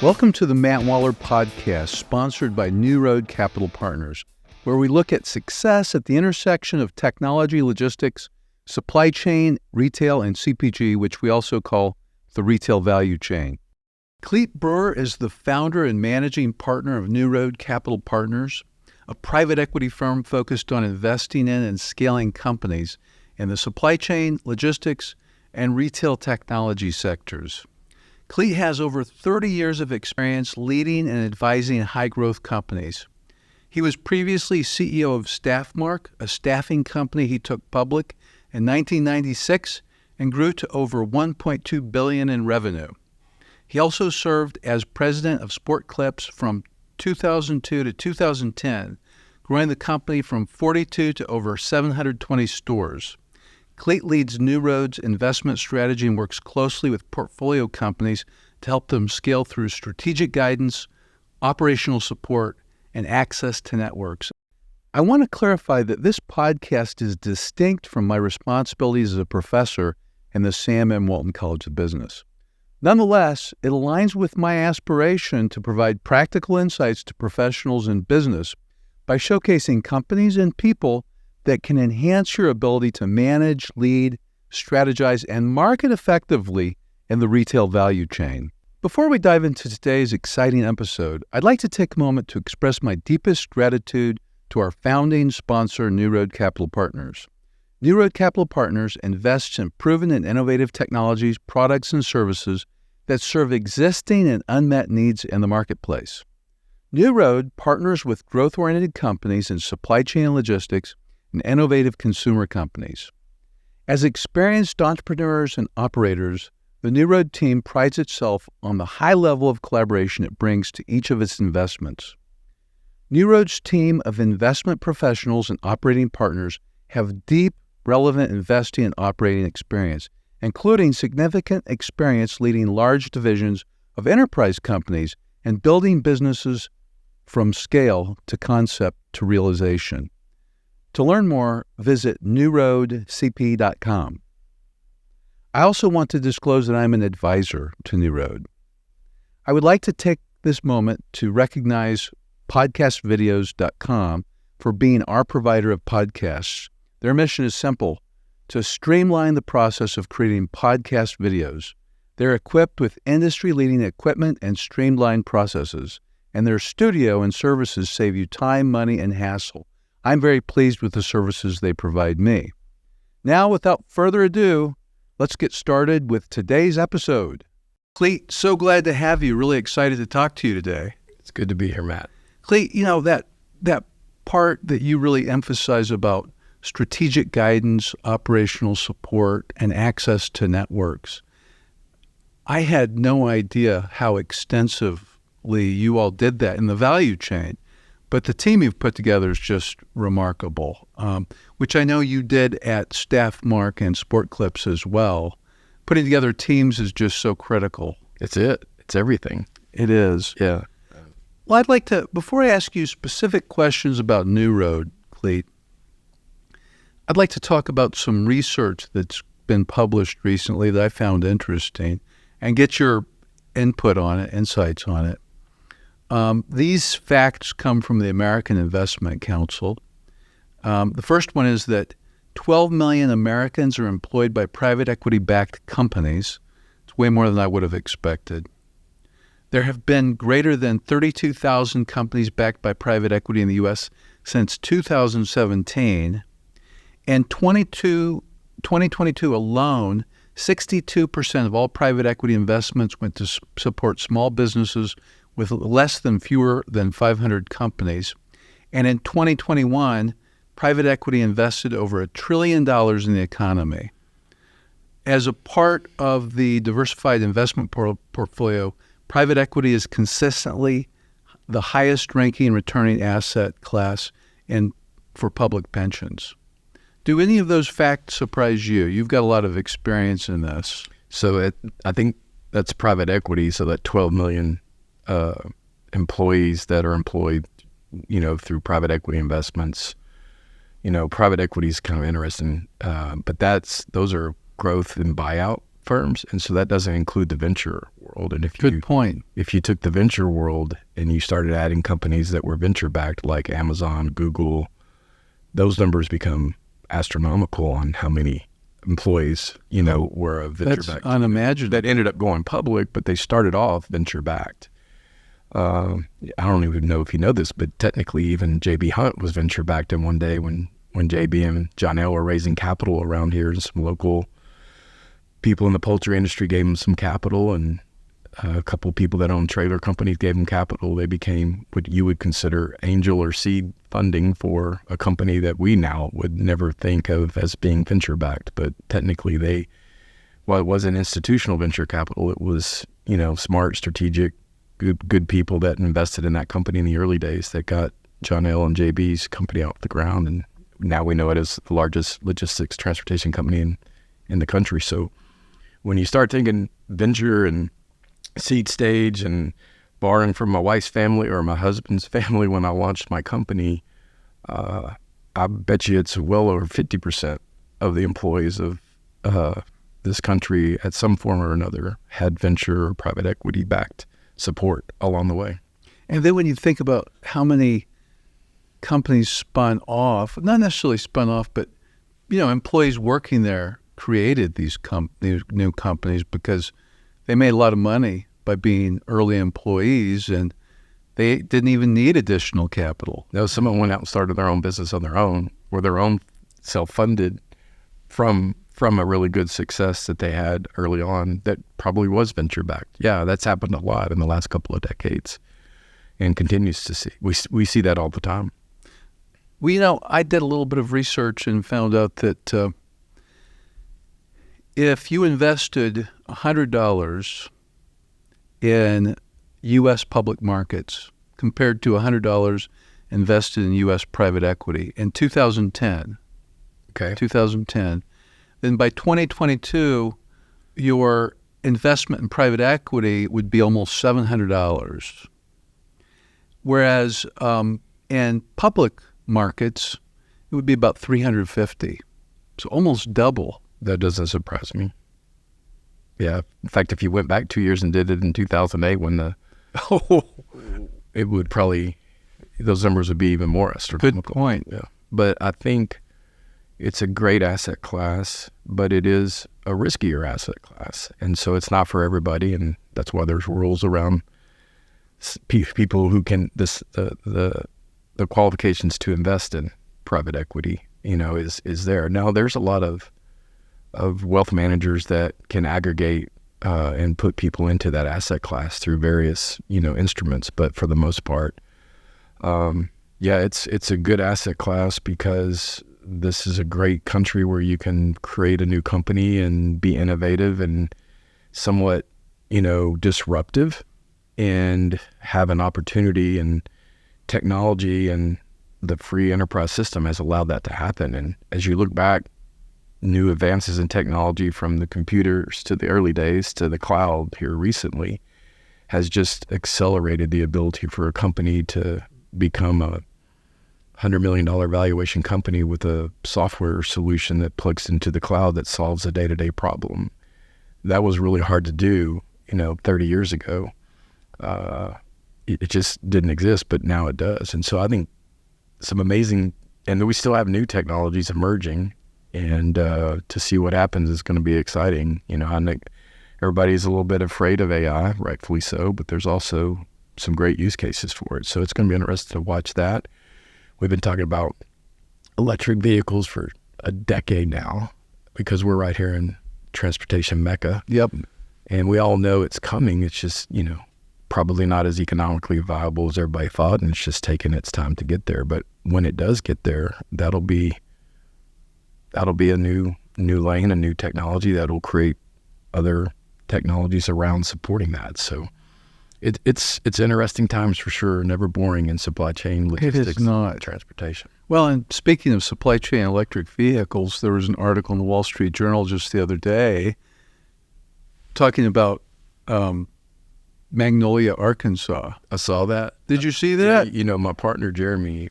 Welcome to the Matt Waller Podcast, sponsored by NewRoad Capital Partners, where we look at success at the intersection of technology, logistics, supply chain, retail, and CPG, which we also call the retail value chain. Clete Brewer is the founder and managing partner of NewRoad Capital Partners, a private equity firm focused on investing in and scaling companies in the supply chain, logistics, and retail technology sectors. Clete has over 30 years of experience leading and advising high-growth companies. He was previously CEO of Staffmark, a staffing company he took public in 1996 and grew to over $1.2 billion in revenue. He also served as president of Sport Clips from 2002 to 2010, growing the company from 42 to over 720 stores. Clete leads NewRoad's investment strategy and works closely with portfolio companies to help them scale through strategic guidance, operational support, and access to networks. I want to clarify that this podcast is distinct from my responsibilities as a professor in the Sam M. Walton College of Business. Nonetheless, it aligns with my aspiration to provide practical insights to professionals in business by showcasing companies and people that can enhance your ability to manage, lead, strategize, and market effectively in the retail value chain. Before we dive into today's exciting episode, I'd like to take a moment to express my deepest gratitude to our founding sponsor, NewRoad Capital Partners. NewRoad Capital Partners invests in proven and innovative technologies, products, and services that serve existing and unmet needs in the marketplace. NewRoad partners with growth-oriented companies in supply chain and logistics and innovative consumer companies. As experienced entrepreneurs and operators, the NewRoad team prides itself on the high level of collaboration it brings to each of its investments. NewRoad's team of investment professionals and operating partners have deep, relevant investing and operating experience, including significant experience leading large divisions of enterprise companies and building businesses from scale to concept to realization. To learn more, visit newroadcp.com. I also want to disclose that I'm an advisor to NewRoad. I would like to take this moment to recognize podcastvideos.com for being our provider of podcasts. Their mission is simple: to streamline the process of creating podcast videos. They're equipped with industry-leading equipment and streamlined processes, and their studio and services save you time, money, and hassle. I'm very pleased with the services they provide me. Now, without further ado, let's get started with today's episode. Clete, so glad to have you. Really excited to talk to you today. It's good to be here, Matt. Clete, that part that you really emphasize about strategic guidance, operational support, and access to networks, I had no idea how extensively you all did that in the value chain. But the team you've put together is just remarkable, which I know you did at Staffmark and Sport Clips as well. Putting together teams is just so critical. It's everything. It is. Yeah. Well, I'd like to, before I ask you specific questions about NewRoad, Clete, I'd like to talk about some research that's been published recently that I found interesting and get your input on it, insights on it. These facts come from the American Investment Council. The first one is that 12 million Americans are employed by private equity-backed companies. It's way more than I would have expected. There have been greater than 32,000 companies backed by private equity in the U.S. since 2017. In 2022 alone, 62% of all private equity investments went to support small businesses with fewer than 500 companies. And in 2021, private equity invested over $1 trillion in the economy. As a part of the diversified investment portfolio, private equity is consistently the highest ranking returning asset class for public pensions. Do any of those facts surprise you? You've got a lot of experience in this. So I think that's private equity, so that 12 million employees that are employed, through private equity investments. Private equity is kind of interesting, but those are growth and buyout firms, and so that doesn't include the venture world. And Good point. If you took the venture world and you started adding companies that were venture backed, like Amazon, Google, those numbers become astronomical on how many employees, were a venture backed. That's unimaginable. That ended up going public, but they started off venture backed. I don't even know if you know this, but technically even J.B. Hunt was venture backed in one day when J.B. and John L. were raising capital around here, and some local people in the poultry industry gave them some capital, and a couple of people that own trailer companies gave them capital. They became what you would consider angel or seed funding for a company that we now would never think of as being venture backed. But technically while it wasn't institutional venture capital, it was, smart, strategic, good people that invested in that company in the early days that got John L. and JB's company off the ground. And now we know it as the largest logistics transportation company in the country. So when you start thinking venture and seed stage and borrowing from my wife's family or my husband's family when I launched my company, I bet you it's well over 50% of the employees of this country at some form or another had venture or private equity backed support along the way. And then when you think about how many companies spun off, not necessarily spun off, but, employees working there created these new companies because they made a lot of money by being early employees, and they didn't even need additional capital. No, someone went out and started their own business on their own, or their own self-funded from a really good success that they had early on that probably was venture-backed. Yeah, that's happened a lot in the last couple of decades and continues to see. We see that all the time. Well, I did a little bit of research and found out that if you invested $100 in U.S. public markets compared to $100 invested in U.S. private equity in 2010, then by 2022, your investment in private equity would be almost $700. Whereas in public markets, it would be about $350. So almost double. That doesn't surprise me. Yeah. In fact, if you went back 2 years and did it in 2008 when it would probably, those numbers would be even more astronomical. Good point. Yeah. But I think it's a great asset class, but it is a riskier asset class. And so it's not for everybody. And that's why there's rules around people who can, the qualifications to invest in private equity, is there. Now, there's a lot of wealth managers that can aggregate and put people into that asset class through various, instruments. But for the most part, it's a good asset class because this is a great country where you can create a new company and be innovative and somewhat, disruptive and have an opportunity, and technology and the free enterprise system has allowed that to happen. And as you look back, new advances in technology from the computers to the early days to the cloud here recently has just accelerated the ability for a company to become a $100 million valuation company with a software solution that plugs into the cloud that solves a day-to-day problem. That was really hard to do, 30 years ago. It just didn't exist, but now it does. And so I think some amazing, and we still have new technologies emerging, and to see what happens is going to be exciting. I think everybody's a little bit afraid of AI, rightfully so, but there's also some great use cases for it. So it's going to be interesting to watch that. We've been talking about electric vehicles for a decade now because we're right here in transportation mecca. Yep. And we all know it's coming. It's just, probably not as economically viable as everybody thought, and it's just taking its time to get there. But when it does get there, that'll be a new lane, a new technology that'll create other technologies around supporting that. So it's interesting times for sure. Never boring in supply chain logistics. It is not. Transportation. Well, and speaking of supply chain electric vehicles, there was an article in the Wall Street Journal just the other day talking about Magnolia, Arkansas. I saw that. Did you see that? Yeah, my partner Jeremy,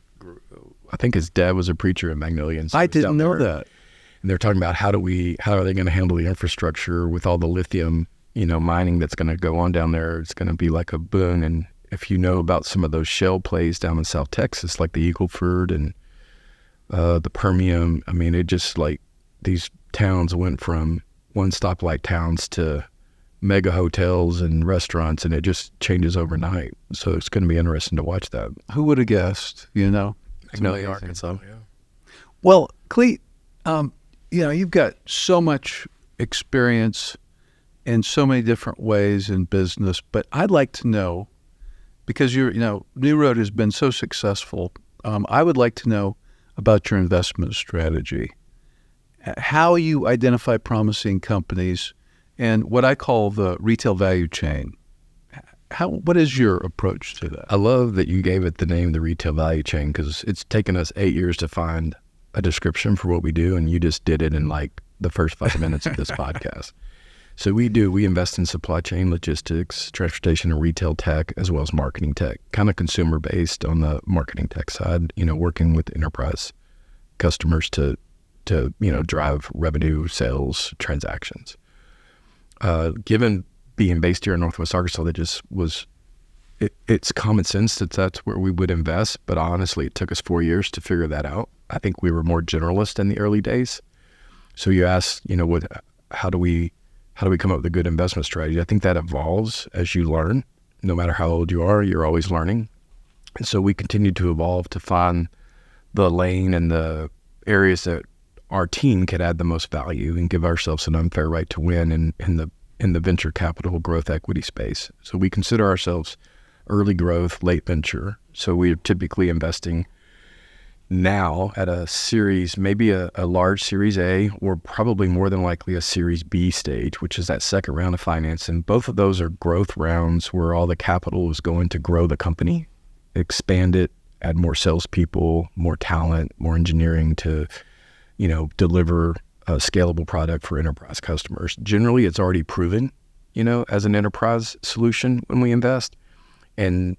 I think his dad was a preacher in Magnolia. And so I didn't know that. And they're talking about how are they going to handle the infrastructure with all the lithium, mining that's going to go on down there. It's going to be like a boon. And if you know about some of those shale plays down in South Texas, like the Eagle Ford and the Permian, I mean, it just like these towns went from one stoplight towns to mega hotels and restaurants, and it just changes overnight. So it's going to be interesting to watch that. Who would have guessed, Magnolia, Arkansas. Yeah. Well, Clete, you've got so much experience in so many different ways in business, but I'd like to know, because NewRoad has been so successful, I would like to know about your investment strategy, how you identify promising companies, and what I call the retail value chain. What is your approach to that? I love that you gave it the name, the retail value chain, because it's taken us 8 years to find a description for what we do, and you just did it in like the first 5 minutes of this podcast. So we invest in supply chain, logistics, transportation, and retail tech, as well as marketing tech, kind of consumer based on the marketing tech side, working with enterprise customers to drive revenue, sales, transactions. Given being based here in Northwest Arkansas, that just was, it's common sense that's where we would invest. But honestly, it took us 4 years to figure that out. I think we were more generalist in the early days. So you asked, how do we come up with a good investment strategy? I think that evolves as you learn. No matter how old you are, you're always learning. And so we continue to evolve to find the lane and the areas that our team could add the most value and give ourselves an unfair right to win in the venture capital growth equity space. So we consider ourselves early growth, late venture. So we're typically investing now at a series, maybe a large Series A, or probably more than likely a Series B stage, which is that second round of finance. And both of those are growth rounds where all the capital is going to grow the company, expand it, add more salespeople, more talent, more engineering to deliver a scalable product for enterprise customers. Generally, it's already proven, as an enterprise solution when we invest. And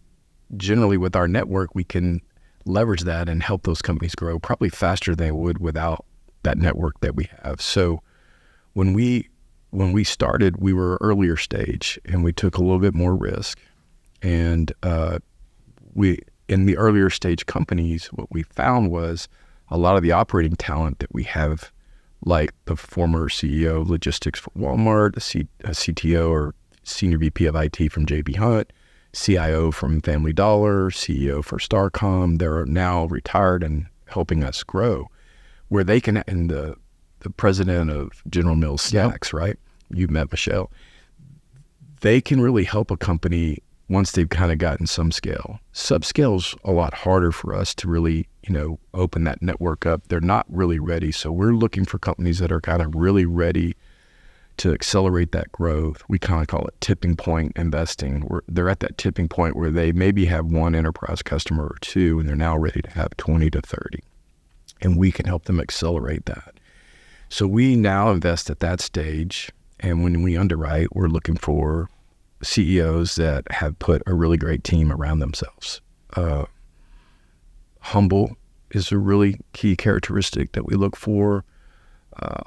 generally with our network, we can leverage that and help those companies grow probably faster than they would without that network that we have. So when we started, we were earlier stage and we took a little bit more risk. And in the earlier stage companies, what we found was a lot of the operating talent that we have, like the former CEO of logistics for Walmart, a CTO or senior VP of IT from JB Hunt, CIO from Family Dollar, CEO for Starcom, they're now retired and helping us grow, where they can, and the president of General Mills Snacks, right? You've met Michelle. They can really help a company once they've kind of gotten some scale. Subscale's a lot harder for us to really, open that network up. They're not really ready. So we're looking for companies that are kind of really ready to accelerate that growth. We kind of call it tipping point investing. They're at that tipping point where they maybe have one enterprise customer or two, and they're now ready to have 20 to 30. And we can help them accelerate that. So we now invest at that stage. And when we underwrite, we're looking for CEOs that have put a really great team around themselves. Humble is a really key characteristic that we look for.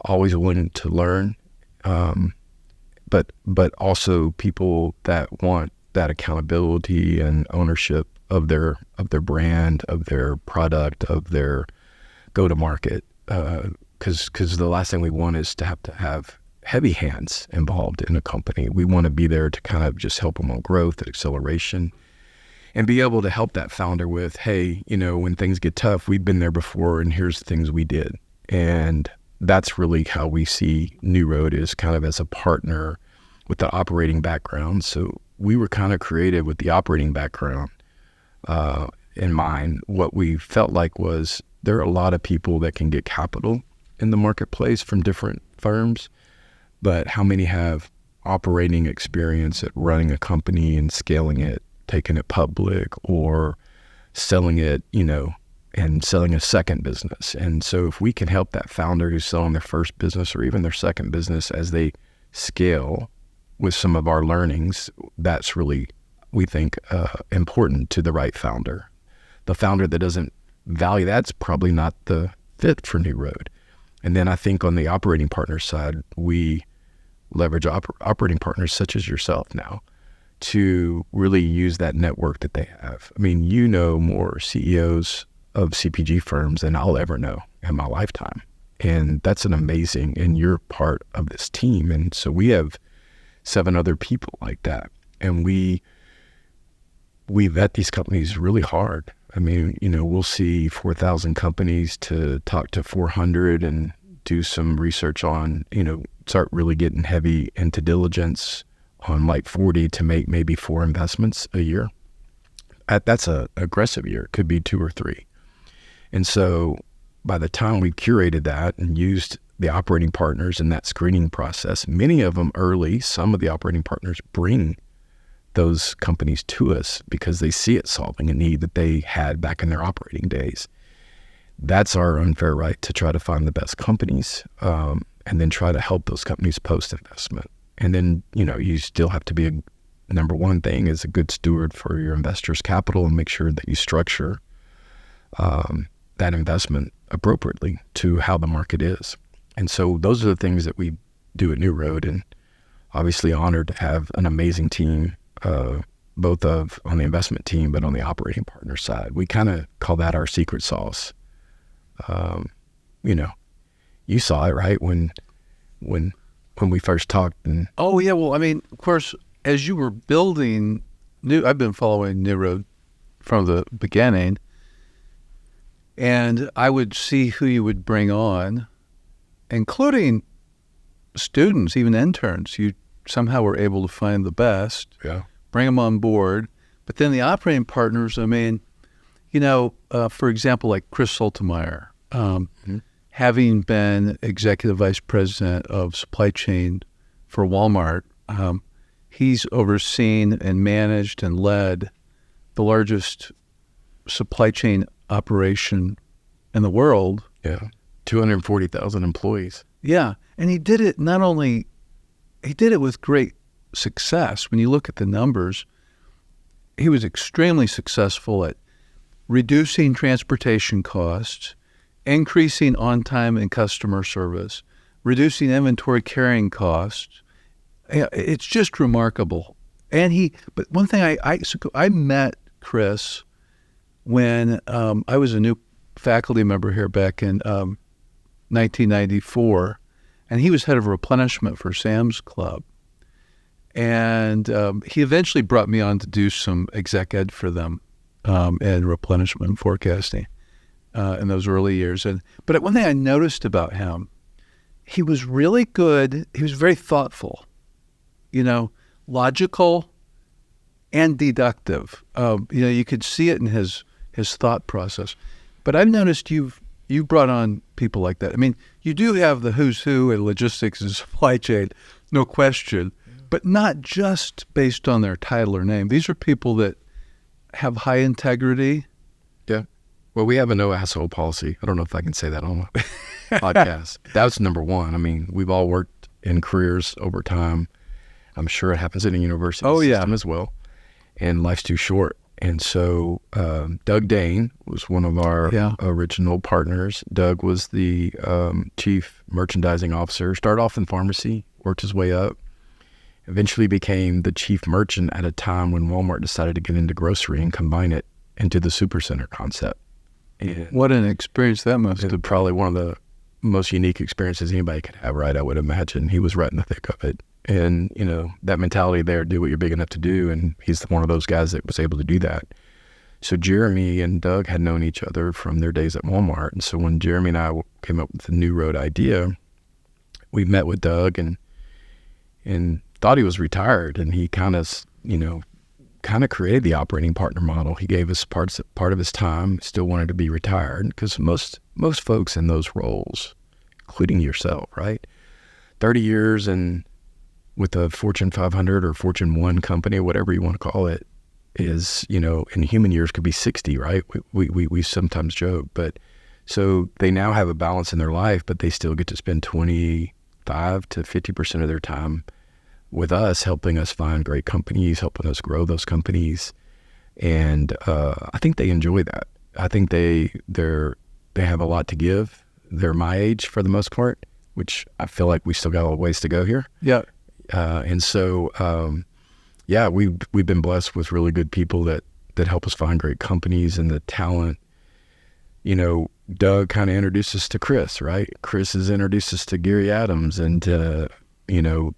Always willing to learn, but also people that want that accountability and ownership of their brand, of their product, of their go-to-market. Because the last thing we want is to have heavy hands involved in a company. We want to be there to kind of just help them on growth and acceleration, and be able to help that founder with, hey, when things get tough, we've been there before, and here's the things we did. And that's really how we see NewRoad, is kind of as a partner with the operating background. So we were kind of created with the operating background in mind. What we felt like was there are a lot of people that can get capital in the marketplace from different firms, but how many have operating experience at running a company and scaling it, taking it public, or selling it, and selling a second business? And so if we can help that founder who's selling their first business or even their second business as they scale with some of our learnings, that's really, we think, important to the right founder. The founder that doesn't value that's probably not the fit for NewRoad. And then I think on the operating partner side, we leverage operating partners such as yourself now to really use that network that they have. I mean, you know more CEOs of CPG firms than I'll ever know in my lifetime. And that's an amazing, and you're part of this team. And so we have 7 other people like that. And we vet these companies really hard. I mean, we'll see 4,000 companies to talk to 400 and do some research on, start really getting heavy into diligence on like 40 to make maybe 4 investments a year. That's a aggressive year. It could be 2 or 3. And so by the time we curated that and used the operating partners in that screening process, many of them early, some of the operating partners bring those companies to us because they see it solving a need that they had back in their operating days. That's our unfair right to try to find the best companies and then try to help those companies post-investment. And then, you still have to be number one thing is a good steward for your investors' capital and make sure that you structure that investment appropriately to how the market is. And so those are the things that we do at NewRoad, and obviously honored to have an amazing team, both on the investment team, but on the operating partner side. We kind of call that our secret sauce. You saw it, right? When we first talked. And oh yeah, well, I mean, of course, as you were building I've been following NewRoad from the beginning, and I would see who you would bring on, including students, even interns. You somehow were able to find the best, bring them on board. But then the operating partners, I mean, for example, like Chris Soltemeyer, having been executive vice president of supply chain for Walmart, he's overseen and managed and led the largest supply chain operation in the world. Yeah, 240,000 employees. Yeah, and he did it with great success. When you look at the numbers, he was extremely successful at reducing transportation costs, increasing on-time and customer service, reducing inventory carrying costs. It's just remarkable. But one thing I met Chris when I was a new faculty member here back in 1994, and he was head of replenishment for Sam's Club. And he eventually brought me on to do some exec ed for them and replenishment and forecasting in those early years. But one thing I noticed about him, he was really good. He was very thoughtful, logical and deductive. You could see it in his thought process. But I've noticed you brought on people like that. I mean, you do have the who's who in logistics and supply chain, no question, but not just based on their title or name. These are people that have high integrity. Yeah. Well, we have a no asshole policy. I don't know if I can say that on a podcast. That's number one. I mean, we've all worked in careers over time. I'm sure it happens in a university system as well. And life's too short. And so Doug Dane was one of our original partners. Doug was the chief merchandising officer, started off in pharmacy, worked his way up, eventually became the chief merchant at a time when Walmart decided to get into grocery and combine it into the supercenter concept. And what an experience that must have been. Probably one of the most unique experiences anybody could have, right? I would imagine. He was right in the thick of it. And, that mentality there, do what you're big enough to do. And he's one of those guys that was able to do that. So Jeremy and Doug had known each other from their days at Walmart. And so when Jeremy and I came up with the NewRoad idea, we met with Doug and thought he was retired. And he kind of created the operating partner model. He gave us part of his time, still wanted to be retired, because most folks in those roles, including yourself, right? 30 years and with a Fortune 500 or Fortune 1 company, whatever you want to call it, is, in human years could be 60, right? We sometimes joke, but so they now have a balance in their life, but they still get to spend 25 to 50% of their time with us, helping us find great companies, helping us grow those companies. And I think they enjoy that. I think they have a lot to give. they're my age for the most part, which I feel like we still got a ways to go here. Yeah. And so, we've been blessed with really good people that help us find great companies and the talent. You know, Doug kind of introduced us to Chris, right? Chris has introduced us to Gary Adams and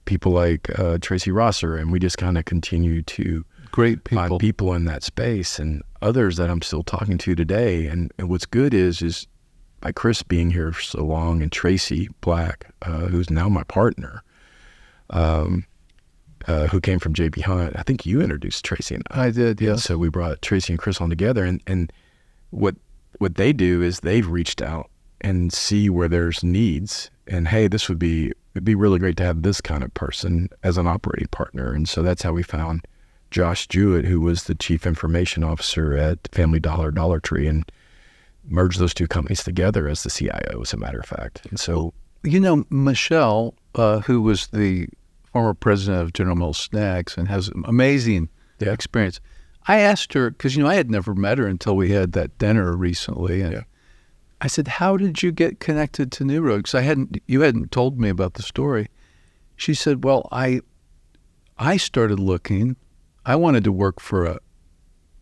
people like Tracy Rosser, and we just kind of continue to Great people. find people in that space and others that I'm still talking to today. And what's good is by Chris being here for so long, and Tracy Black, who's now my partner, who came from JB Hunt. I think you introduced Tracy and I. I did, yeah. So we brought Tracy and Chris on together, and what they do is they've reached out and see where there's needs, and hey, it'd be really great to have this kind of person as an operating partner. And so that's how we found Josh Jewett, who was the chief information officer at Family Dollar Tree, and merged those two companies together as the CIO, as a matter of fact. And so, you know, Michelle, who was the former president of General Mills Snacks and has amazing experience. I asked her, because, I had never met her until we had that dinner recently. And I said, how did you get connected to NewRoad? Because you hadn't told me about the story. She said, well, I started looking. I wanted to work for a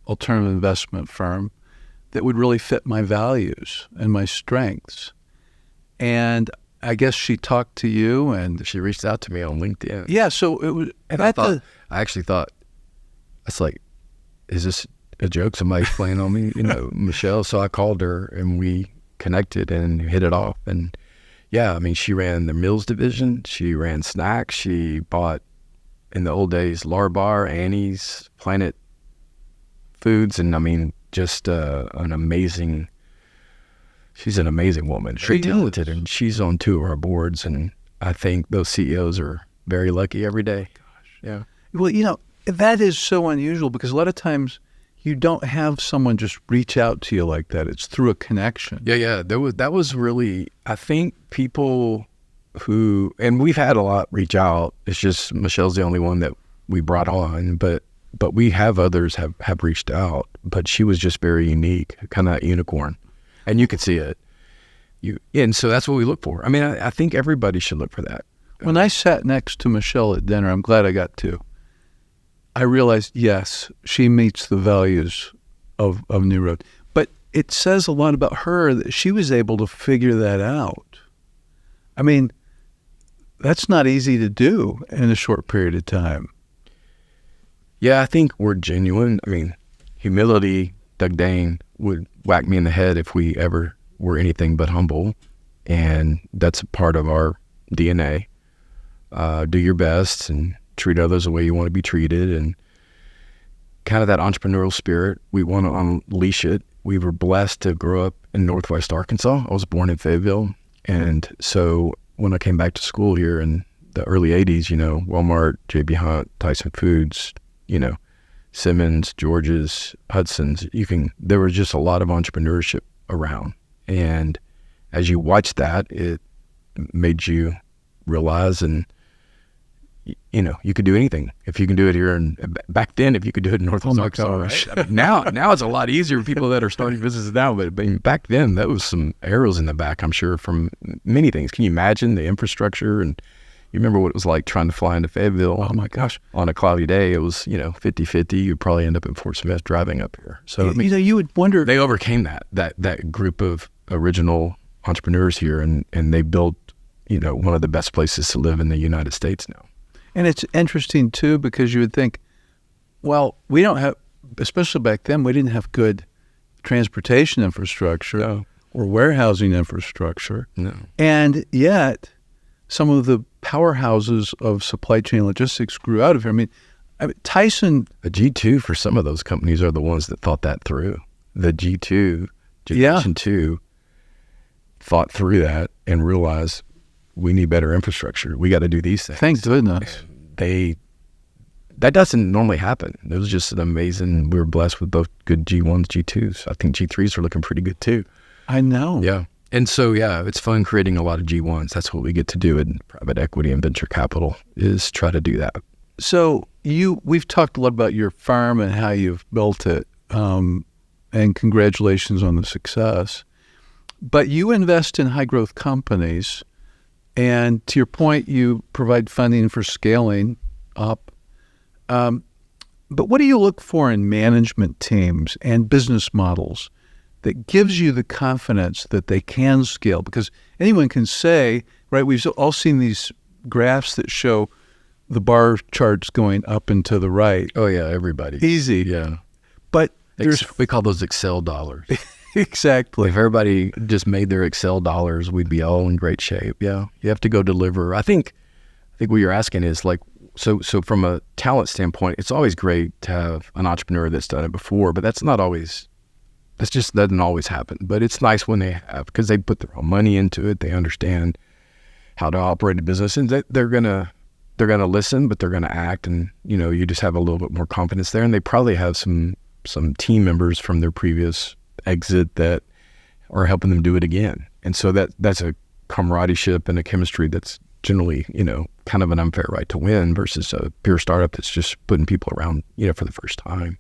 alternative investment firm that would really fit my values and my strengths. And I guess she talked to you, and she reached out to me on LinkedIn. Yeah, so it was. And I actually thought, it's like, is this a joke? Somebody's playing on me, Michelle. So I called her, and we connected and hit it off. And yeah, I mean, she ran the Mills division. She ran snacks. She bought, in the old days, Lar-Bar, Annie's, Planet Foods, and I mean, just an amazing. She's an amazing woman. Very talented, and she's on two of our boards, and I think those CEOs are very lucky every day. Gosh. Yeah. Well, that is so unusual, because a lot of times you don't have someone just reach out to you like that. It's through a connection. Yeah. That was really, I think people who, and we've had a lot reach out. It's just Michelle's the only one that we brought on, but we have others have reached out, but she was just very unique, kind of unicorn. And you could see it. And so that's what we look for. I mean, I think everybody should look for that. When I sat next to Michelle at dinner, I'm glad I got to, I realized, yes, she meets the values of NewRoad. But it says a lot about her that she was able to figure that out. I mean, that's not easy to do in a short period of time. Yeah, I think we're genuine. I mean, humility, Doug Dane would whack me in the head if we ever were anything but humble. And that's a part of our DNA. Do your best and treat others the way you want to be treated. And kind of that entrepreneurial spirit, we want to unleash it. We were blessed to grow up in Northwest Arkansas. I was born in Fayetteville. And so when I came back to school here in the early 80s, Walmart, JB Hunt, Tyson Foods, Simmons, George's, Hudson's, there was just a lot of entrepreneurship around. And as you watch that, it made you realize, and you could do anything. If you can do it here, and back then, if you could do it in Northwest Arkansas, gosh. Right? I mean, now it's a lot easier for people that are starting businesses now, but back then, that was some arrows in the back, I'm sure, from many things. Can you imagine the infrastructure? And you remember what it was like trying to fly into Fayetteville? Oh my gosh. On a cloudy day, it was, 50-50. You'd probably end up in Fort Smith driving up here. So you would wonder. They overcame that group of original entrepreneurs here, and they built, one of the best places to live in the United States now. And it's interesting too, because you would think, well, we don't have, especially back then, we didn't have good transportation infrastructure or warehousing infrastructure. No. And yet, some of the powerhouses of supply chain logistics grew out of here. I mean Tyson. A G2 for some of those companies are the ones that thought that through. The G2, Generation 2, thought through that and realized we need better infrastructure. We got to do these things. Thank goodness. That doesn't normally happen. It was just an amazing, we were blessed with both good G1s, G2s. I think G3s are looking pretty good too. I know. Yeah. And so, it's fun creating a lot of G1s. That's what we get to do in private equity and venture capital, is try to do that. So we've talked a lot about your firm and how you've built it, and congratulations on the success. But you invest in high growth companies, and to your point, you provide funding for scaling up. But what do you look for in management teams and business models that gives you the confidence that they can scale? Because anyone can say, right, we've all seen these graphs that show the bar charts going up and to the right. Oh, yeah, everybody. Easy. Yeah. But we call those Excel dollars. Exactly. If everybody just made their Excel dollars, we'd be all in great shape. Yeah. You have to go deliver. I think what you're asking is like, so from a talent standpoint, it's always great to have an entrepreneur that's done it before, but that just doesn't always happen. But it's nice when they have, because they put their own money into it. They understand how to operate a business, and they're gonna listen, but they're gonna act, and you just have a little bit more confidence there. And they probably have some team members from their previous exit that are helping them do it again. And so that's a camaraderie and a chemistry that's generally, kind of an unfair right to win versus a pure startup that's just putting people around, for the first time.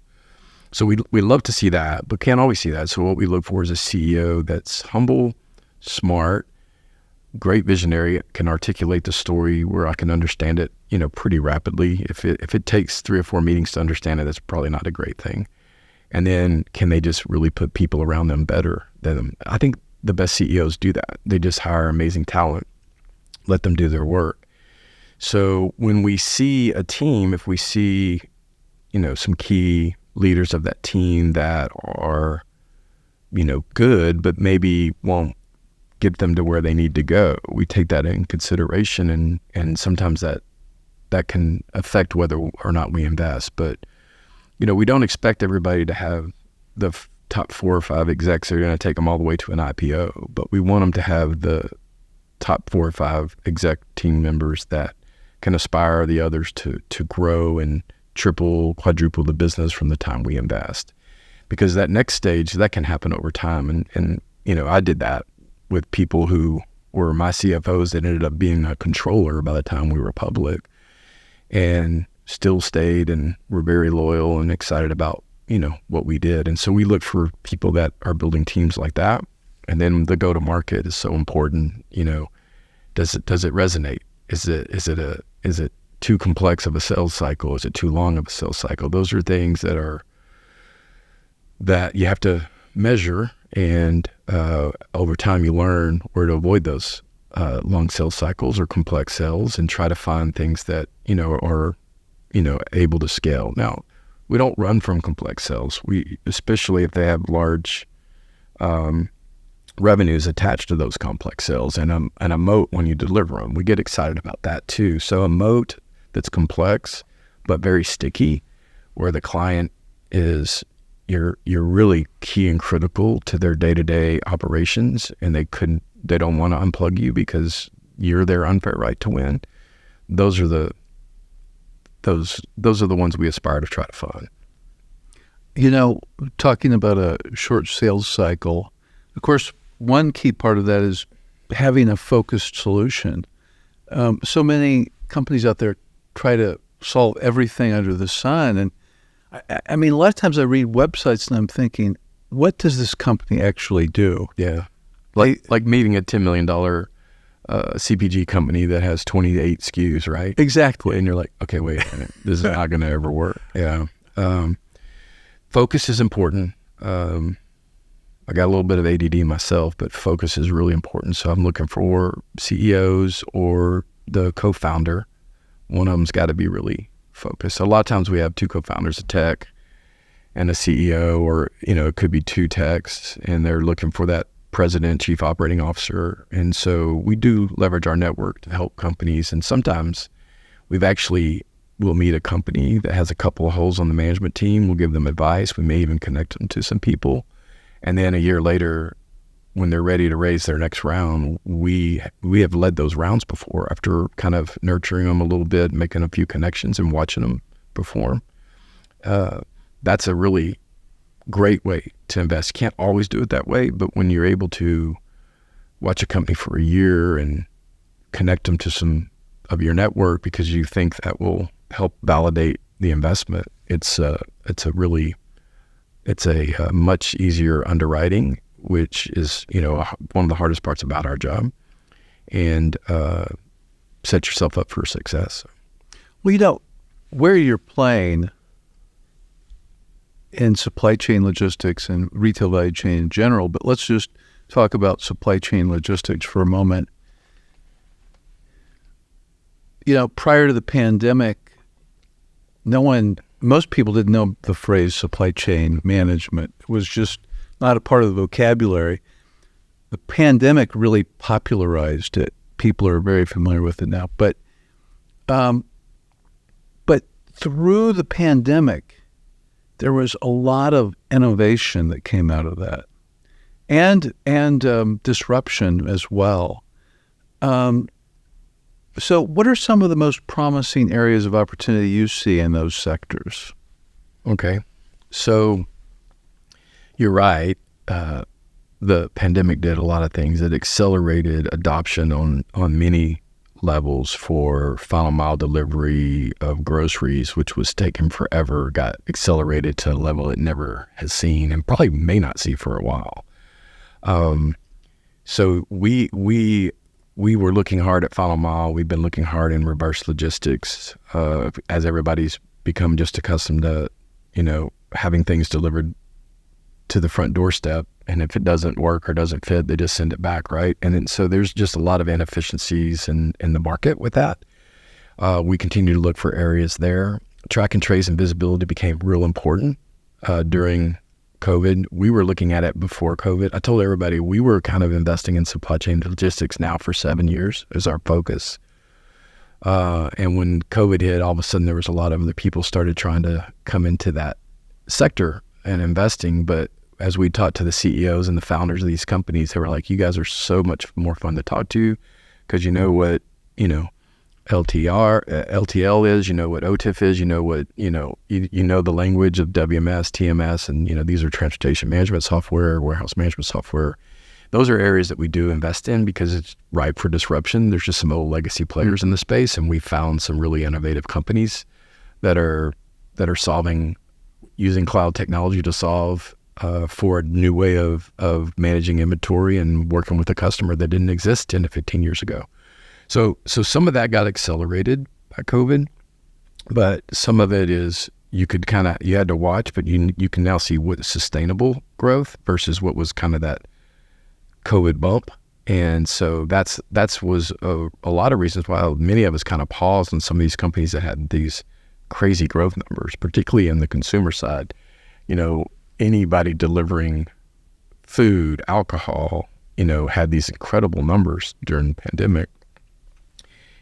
So we love to see that, but can't always see that. So what we look for is a CEO that's humble, smart, great visionary, can articulate the story where I can understand it, pretty rapidly. If it takes 3 or 4 meetings to understand it, that's probably not a great thing. And then can they just really put people around them better than them? I think the best CEOs do that. They just hire amazing talent, let them do their work. So when we see a team, if we see, some key leaders of that team that are, good, but maybe won't get them to where they need to go, we take that in consideration, and sometimes that can affect whether or not we invest. But we don't expect everybody to have the top 4 or 5 execs that are going to take them all the way to an IPO, but we want them to have the top 4 or 5 exec team members that can aspire the others to grow and triple, quadruple the business from the time we invest. Because that next stage, that can happen over time. And I did that with people who were my CFOs that ended up being a controller by the time we were public, and still stayed and were very loyal and excited about, what we did. And so we look for people that are building teams like that. And then the go-to-market is so important. Does it resonate? Is it too complex of a sales cycle? Is it too long of a sales cycle? Those are things that you have to measure, and over time you learn where to avoid those long sales cycles or complex sales, and try to find things that are able to scale. Now, we don't run from complex sales. Especially if they have large revenues attached to those complex sales, and a moat when you deliver them. We get excited about that too. So a moat that's complex but very sticky, where the client is you're really key and critical to their day-to-day operations, and they don't want to unplug you because you're their unfair right to win. Those are the ones we aspire to try to find. Talking about a short sales cycle, of course, one key part of that is having a focused solution. So many companies out there try to solve everything under the sun. And I mean, a lot of times I read websites and I'm thinking, what does this company actually do? Yeah. Like meeting a $10 million CPG company that has 28 SKUs, right? Exactly. And you're like, okay, wait a minute, this is not going to ever work. Yeah. Focus is important. I got a little bit of ADD myself, but focus is really important. So I'm looking for CEOs or the co-founder. One of them's got to be really focused. So a lot of times we have 2 co-founders, a tech and a CEO, or, it could be 2 techs, and they're looking for that president, chief operating officer. And so we do leverage our network to help companies. And sometimes we'll meet a company that has a couple of holes on the management team. We'll give them advice. We may even connect them to some people. And then a year later, when they're ready to raise their next round, we have led those rounds before, after kind of nurturing them a little bit, making a few connections and watching them perform. That's a really great way to invest. Can't always do it that way, but when you're able to watch a company for a year and connect them to some of your network because you think that will help validate the investment, it's a much easier underwriting which is, one of the hardest parts about our job, and set yourself up for success. Well, where you're playing in supply chain logistics and retail value chain in general, but let's just talk about supply chain logistics for a moment. Prior to the pandemic, most people didn't know the phrase supply chain management. It was just not a part of the vocabulary. The pandemic really popularized it. People are very familiar with it now. But through the pandemic, there was a lot of innovation that came out of that, and disruption as well. So what are some of the most promising areas of opportunity you see in those sectors? Okay. So you're right. The pandemic did a lot of things. It accelerated adoption on many levels for final mile delivery of groceries, which was taking forever, got accelerated to a level it never has seen and probably may not see for a while. So we were looking hard at final mile. We've been looking hard in reverse logistics as everybody's become just accustomed to, having things delivered to the front doorstep. And if it doesn't work or doesn't fit, they just send it back, right? And then, so there's just a lot of inefficiencies in the market with that. We continue to look for areas there. Track and trace and visibility became real important during COVID. We were looking at it before COVID. I told everybody we were kind of investing in supply chain logistics now for 7 years as our focus. And when COVID hit, all of a sudden there was a lot of other people started trying to come into that sector and investing. But as we talked to the CEOs and the founders of these companies, they were like, you guys are so much more fun to talk to because you know what, LTL is, you know what OTIF is, you know the language of WMS, TMS, and these are transportation management software, warehouse management software. Those are areas that we do invest in because it's ripe for disruption. There's just some old legacy players in the space, and we found some really innovative companies that are using cloud technology to solve for a new way of managing inventory and working with a customer that didn't exist 10 to 15 years ago. So some of that got accelerated by COVID, but some of it is you had to watch, but you can now see what sustainable growth versus what was kind of that COVID bump. And so that was a lot of reasons why many of us kind of paused on some of these companies that had these crazy growth numbers, particularly in the consumer side. Anybody delivering food, alcohol, had these incredible numbers during the pandemic.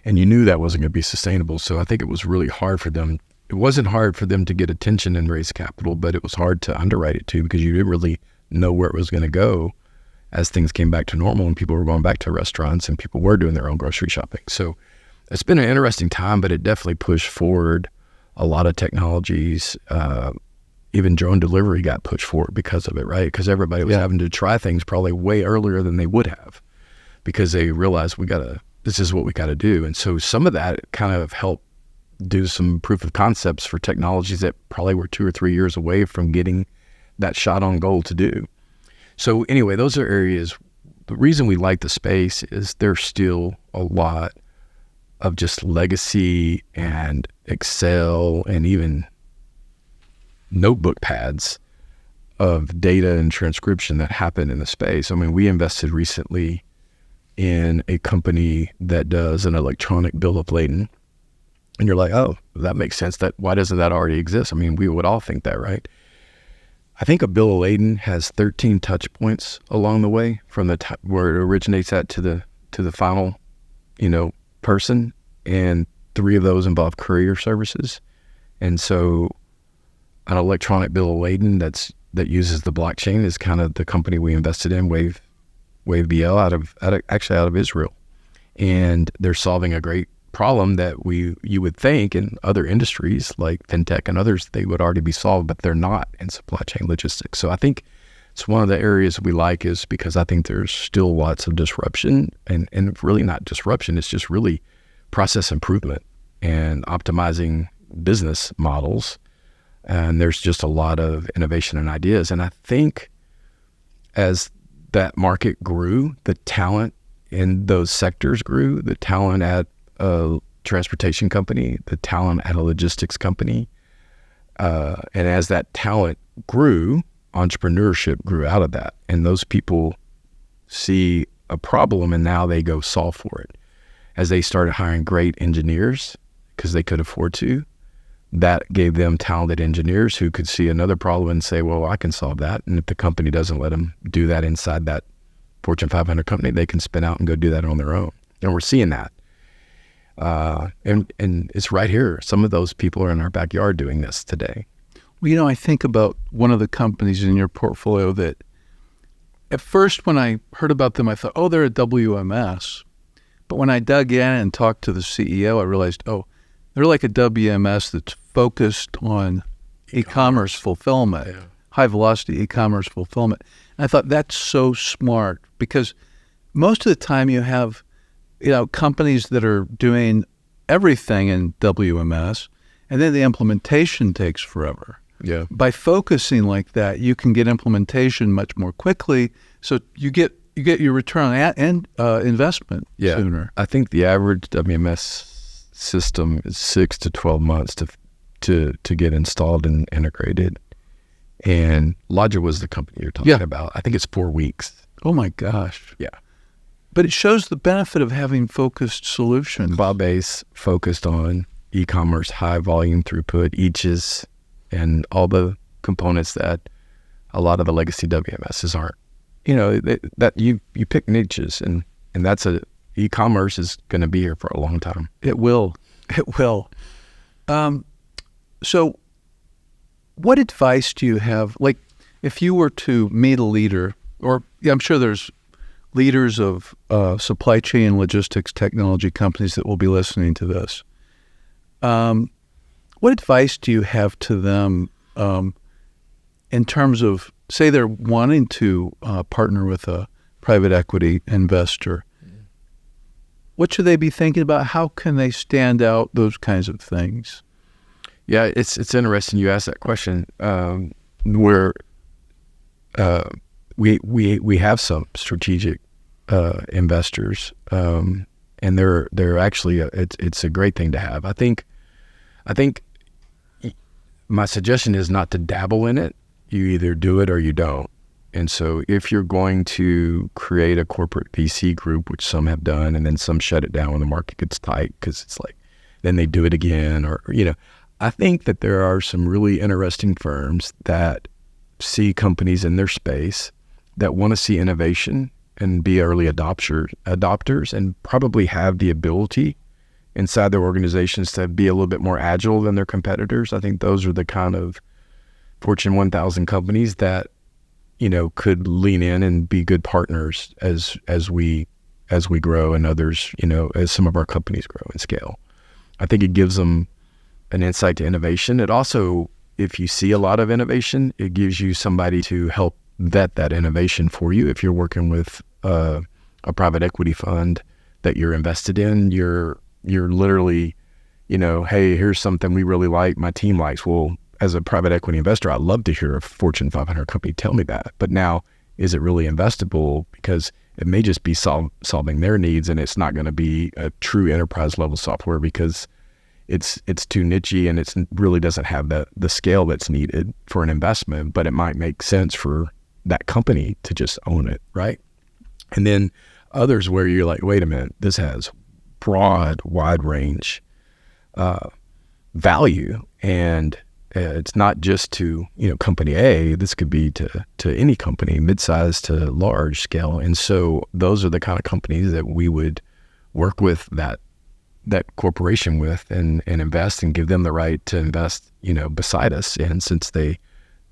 And you knew that wasn't going to be sustainable. So I think it was really hard for them. It wasn't hard for them to get attention and raise capital, but it was hard to underwrite it too, because you didn't really know where it was going to go as things came back to normal and people were going back to restaurants and people were doing their own grocery shopping. So it's been an interesting time, but it definitely pushed forward a lot of technologies. Even drone delivery got pushed forward because of it, right? Because everybody was having to try things probably way earlier than they would have because they realized this is what we got to do. And so some of that kind of helped do some proof of concepts for technologies that probably were 2 or 3 years away from getting that shot on goal to do. So anyway, those are areas. The reason we like the space is there's still a lot of just legacy and Excel and even notebook pads of data and transcription that happen in the space. I mean, we invested recently in a company that does an electronic bill of lading. And you're like, oh, that makes sense. Why doesn't that already exist? I mean, we would all think that, right? I think a bill of lading has 13 touch points along the way from where it originates at to the final, person, and 3 of those involve courier services. And so an electronic bill of lading that uses the blockchain is kind of the company we invested in, Wave BL out of Israel. And they're solving a great problem that you would think in other industries like fintech and others, they would already be solved, but they're not in supply chain logistics. So I think it's one of the areas we like is because I think there's still lots of disruption and really not disruption. It's just really process improvement and optimizing business models. And there's just a lot of innovation and ideas. And I think as that market grew, the talent in those sectors grew, the talent at a transportation company, the talent at a logistics company. And as that talent grew, entrepreneurship grew out of that. And those people see a problem and now they go solve for it. As they started hiring great engineers because they could afford to, that gave them talented engineers who could see another problem and say, well, I can solve that. And if the company doesn't let them do that inside that Fortune 500 company, they can spin out and go do that on their own. And we're seeing that. And it's right here. Some of those people are in our backyard doing this today. Well, I think about one of the companies in your portfolio that at first when I heard about them, I thought, oh, they're a WMS. But when I dug in and talked to the CEO, I realized, oh, they're like a WMS that's focused on e-commerce fulfillment, high-velocity e-commerce fulfillment. And I thought that's so smart because most of the time you have, companies that are doing everything in WMS, and then the implementation takes forever. Yeah. By focusing like that, you can get implementation much more quickly, so you get your return on investment sooner. I think the average WMS system is 6 to 12 months to get installed and integrated. And Lodger was the company you're talking about. I think it's 4 weeks. Oh my gosh. Yeah. But it shows the benefit of having focused solutions. Cloud-based, focused on e-commerce, high volume throughput, eaches, and all the components that a lot of the legacy WMSs aren't. That you pick niches, and that's e-commerce is going to be here for a long time. It will. So what advice do you have? Like, if you were to meet a leader, or I'm sure there's leaders of supply chain and logistics technology companies that will be listening to this. What advice do you have to them in terms of, say they're wanting to partner with a private equity investor? What should they be thinking about? How can they stand out? Those kinds of things. Yeah, it's interesting you asked that question. Where we have some strategic investors, and they're actually it's a great thing to have. I think my suggestion is not to dabble in it. You either do it or you don't. And so if you're going to create a corporate VC group, which some have done, and then some shut it down when the market gets tight because it's like, then they do it again, or, I think that there are some really interesting firms that see companies in their space that want to see innovation and be early adopters and probably have the ability inside their organizations to be a little bit more agile than their competitors. I think those are the kind of Fortune 1000 companies that, could lean in and be good partners as we grow, and others, as some of our companies grow and scale. I think it gives them an insight to innovation. It also, if you see a lot of innovation, it gives you somebody to help vet that innovation for you. If you're working with a private equity fund that you're invested in, you're literally, hey, here's something we really like, my team likes. Well, as a private equity investor, I'd love to hear a Fortune 500 company tell me that. But now, is it really investable? Because it may just be solving their needs, and it's not going to be a true enterprise level software because it's too nichey and it really doesn't have the scale that's needed for an investment. But it might make sense for that company to just own it, right? And then others where you're like, wait a minute, this has wide range value, and it's not just to company A. This could be to any company, mid-size to large scale. And so those are the kind of companies that we would work with that corporation with and invest and give them the right to invest beside us. And since they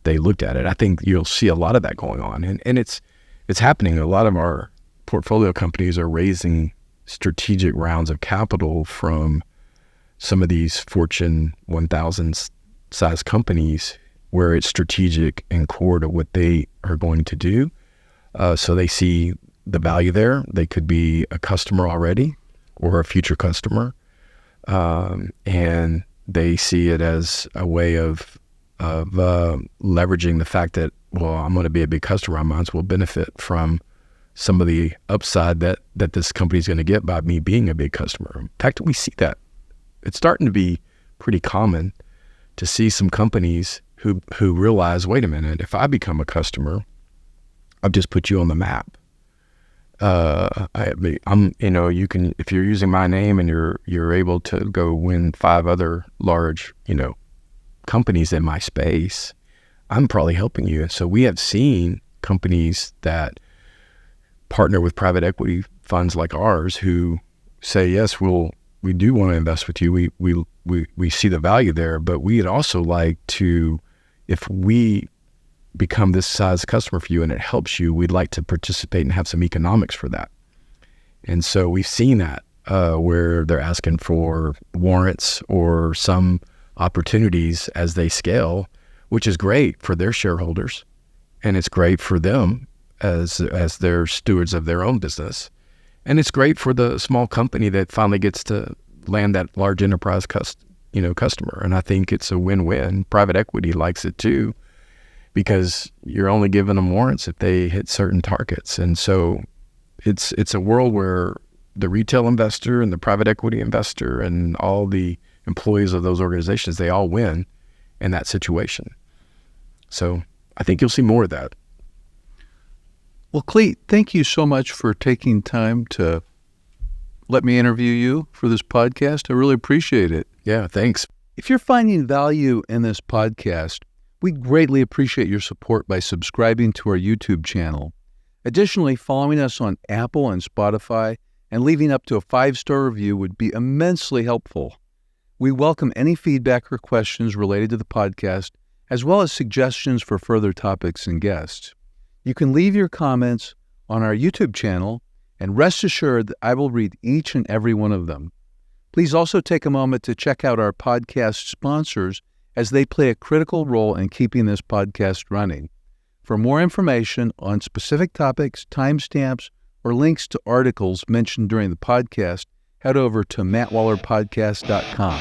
looked at it, I think you'll see a lot of that going on, and it's happening. A lot of our portfolio companies are raising strategic rounds of capital from some of these Fortune 1000 size companies where it's strategic and core to what they are going to do. So they see the value there. They could be a customer already or a future customer. And they see it as a way of leveraging the fact that, well, I'm going to be a big customer. I might as well benefit from some of the upside that this company is going to get by me being a big customer. In fact, we see that. It's starting to be pretty common to see some companies who realize, wait a minute, if I become a customer, I've just put you on the map. You can, if you're using my name and you're able to go win 5 other large, companies in my space, I'm probably helping you. And so we have seen companies that partner with private equity funds like ours who say, yes, we do want to invest with you. We see the value there, but we'd also like to, if we become this size customer for you and it helps you, we'd like to participate and have some economics for that. And so we've seen that where they're asking for warrants or some opportunities as they scale, which is great for their shareholders, and it's great for them as their stewards of their own business, and it's great for the small company that finally gets to land that large enterprise customer. And I think it's a win-win. Private equity likes it too, because you're only giving them warrants if they hit certain targets. And so it's a world where the retail investor and the private equity investor and all the employees of those organizations, they all win in that situation. So I think you'll see more of that. Well, Clete, thank you so much for taking time to let me interview you for this podcast. I really appreciate it. Yeah, thanks. If you're finding value in this podcast, we greatly appreciate your support by subscribing to our YouTube channel. Additionally, following us on Apple and Spotify and leaving up to a 5-star review would be immensely helpful. We welcome any feedback or questions related to the podcast, as well as suggestions for further topics and guests. You can leave your comments on our YouTube channel, and rest assured that I will read each and every one of them. Please also take a moment to check out our podcast sponsors, as they play a critical role in keeping this podcast running. For more information on specific topics, timestamps, or links to articles mentioned during the podcast, head over to mattwallerpodcast.com.